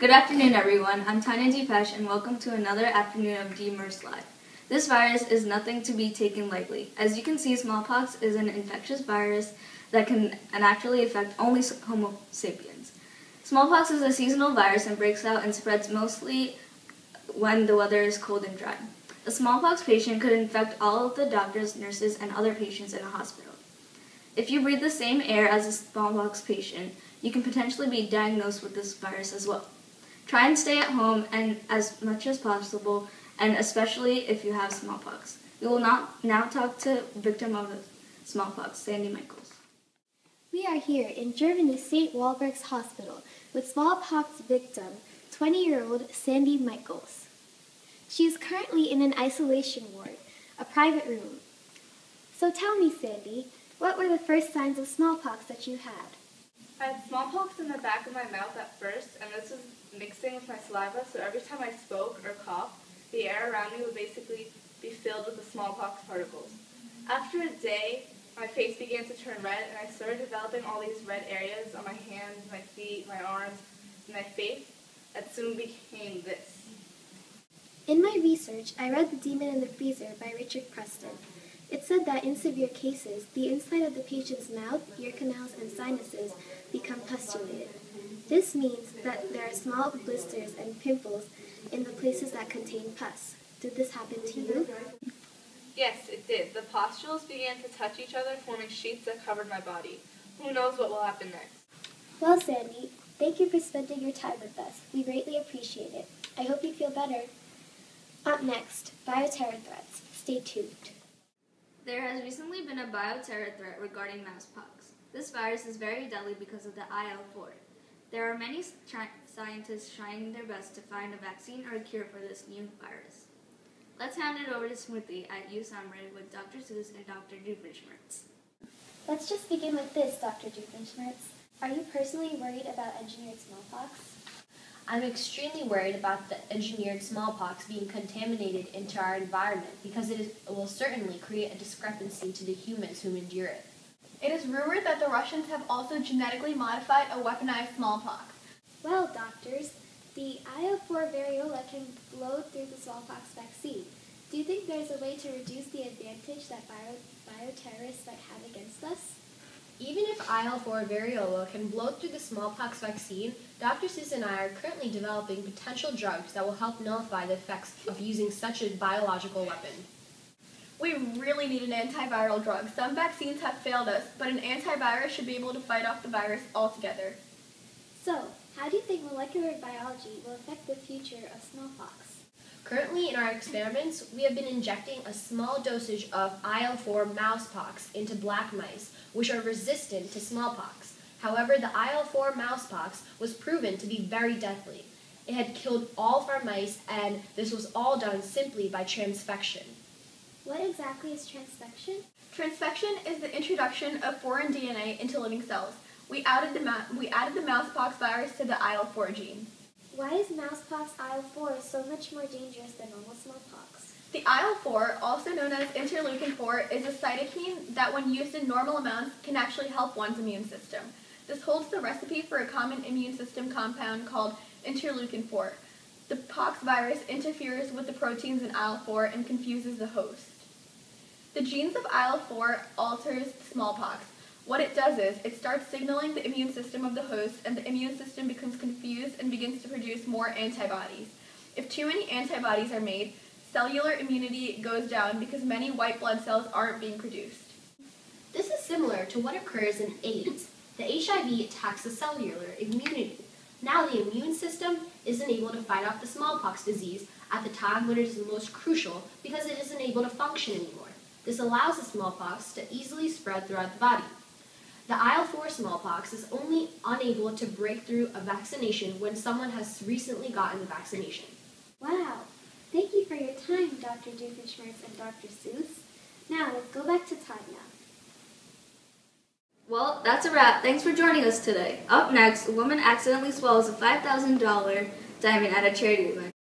Good afternoon, everyone. I'm Tanya Depeche, and welcome to another afternoon of DMERS Live. This virus is nothing to be taken lightly. As you can see, smallpox is an infectious virus that can actually affect only Homo sapiens. Smallpox is a seasonal virus and breaks out and spreads mostly when the weather is cold and dry. A smallpox patient could infect all of the doctors, nurses, and other patients in a hospital. If you breathe the same air as a smallpox patient, you can potentially be diagnosed with this virus as well. Try and stay at home and as much as possible, and especially if you have smallpox. We will now talk to victim of smallpox, Sandy Michaels. We are here in Germany St. Walburg's Hospital with smallpox victim, 20-year-old Sandy Michaels. She is currently in an isolation ward, a private room. So tell me, Sandy, what were the first signs of smallpox that you had? I had smallpox in the back of my mouth at first, and this was mixing with my saliva, so every time I spoke or coughed, the air around me would basically be filled with the smallpox particles. After a day, my face began to turn red, and I started developing all these red areas on my hands, my feet, my arms, and my face that soon became this. In my research, I read The Demon in the Freezer by Richard Preston. It said that in severe cases, the inside of the patient's mouth, ear canals, and sinuses become pustulated. This means that there are small blisters and pimples in the places that contain pus. Did this happen to you? Yes, it did. The pustules began to touch each other, forming sheets that covered my body. Who knows what will happen next? Well, Sandy, thank you for spending your time with us. We greatly appreciate it. I hope you feel better. Up next, bioterror threats. Stay tuned. There has recently been a bioterror threat regarding mousepox. This virus is very deadly because of the IL-4. There are many scientists trying their best to find a vaccine or a cure for this new virus. Let's hand it over to Smriti at USAMRID with Dr. Seuss and Dr. Doofenshmirtz. Let's just begin with this, Dr. Doofenshmirtz. Are you personally worried about engineered smallpox? I'm extremely worried about the engineered smallpox being contaminated into our environment because it will certainly create a discrepancy to the humans who endure it. It is rumored that the Russians have also genetically modified a weaponized smallpox. Well, doctors, the IL-4 variola can blow through the smallpox vaccine. Do you think there's a way to reduce the advantage that bioterrorists might have against us? Even if IL-4 variola can blow through the smallpox vaccine, Dr. Seuss and I are currently developing potential drugs that will help nullify the effects of using such a biological weapon. We really need an antiviral drug. Some vaccines have failed us, but an antivirus should be able to fight off the virus altogether. So, how do you think molecular biology will affect the future of smallpox? Currently, in our experiments, we have been injecting a small dosage of IL-4 mousepox into black mice, which are resistant to smallpox. However, the IL-4 mousepox was proven to be very deadly. It had killed all of our mice, and this was all done simply by transfection. What exactly is transfection? Transfection is the introduction of foreign DNA into living cells. We added the mousepox virus to the IL-4 gene. Why is mousepox IL-4 so much more dangerous than normal smallpox? The IL-4, also known as interleukin-4, is a cytokine that when used in normal amounts can actually help one's immune system. This holds the recipe for a common immune system compound called interleukin-4. The pox virus interferes with the proteins in IL-4 and confuses the host. The genes of IL-4 alters smallpox. What it does is, it starts signaling the immune system of the host, and the immune system becomes confused and begins to produce more antibodies. If too many antibodies are made, cellular immunity goes down because many white blood cells aren't being produced. This is similar to what occurs in AIDS. The HIV attacks the cellular immunity. Now the immune system isn't able to fight off the smallpox disease at the time when it is the most crucial because it isn't able to function anymore. This allows the smallpox to easily spread throughout the body. The IL-4 smallpox is only unable to break through a vaccination when someone has recently gotten the vaccination. Wow! Thank you for your time, Dr. Doofenshmirtz and Dr. Seuss. Now, let's go back to Tanya. Well, that's a wrap. Thanks for joining us today. Up next, a woman accidentally swallows a $5,000 diamond at a charity event.